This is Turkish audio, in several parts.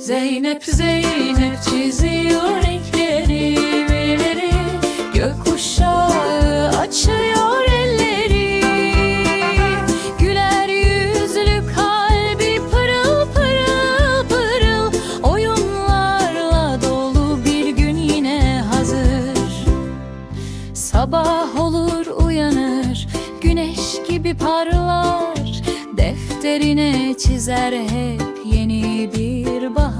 Zeynep Zeynep çiziyor renkleri, gökkuşağı açıyor elleri. Güler yüzlü kalbi pırıl pırıl pırıl, oyunlarla dolu bir gün yine hazır. Sabah olur uyanır, güneş gibi parlar, defterine çizer hep yeni bir bahar.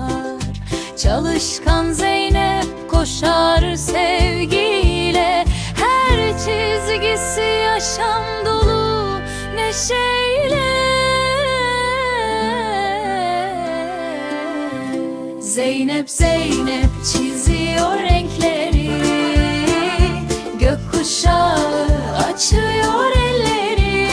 Çalışkan Zeynep koşar sevgiyle, her çizgisi yaşam dolu neşeyle. Zeynep Zeynep çiziyor renkleri, gökkuşağı açıyor elleri.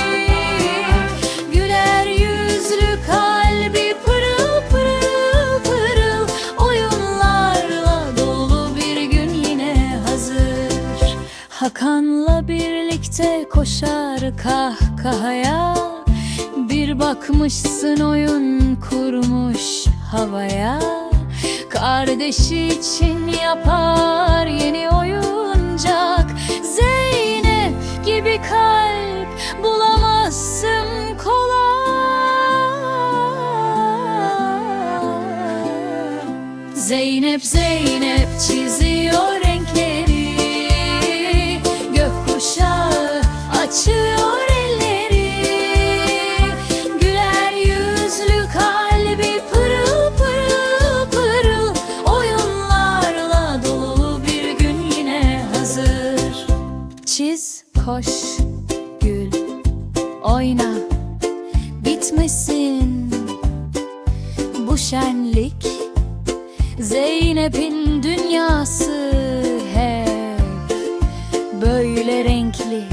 Güler yüzlü kalbi pırıl pırıl pırıl, oyunlarla dolu bir gün yine hazır. Hakan'la birlikte koşar kahkahaya, bir bakmışsın oyun kurmuş havaya. Kardeşi için yapar yeni oyuncak, Zeynep gibi kalp bulamazsın kolay. Zeynep Zeynep çiziyor renkleri, gökkuşağı açıyor elleri. Güler yüzlü kalbi pırıl pırıl pırıl, oyunlarla dolu bir gün yine hazır. Çiz, koş, gül, oyna, bitmesin bu şenlik. Zeynep'in dünyası hep böyle renkli.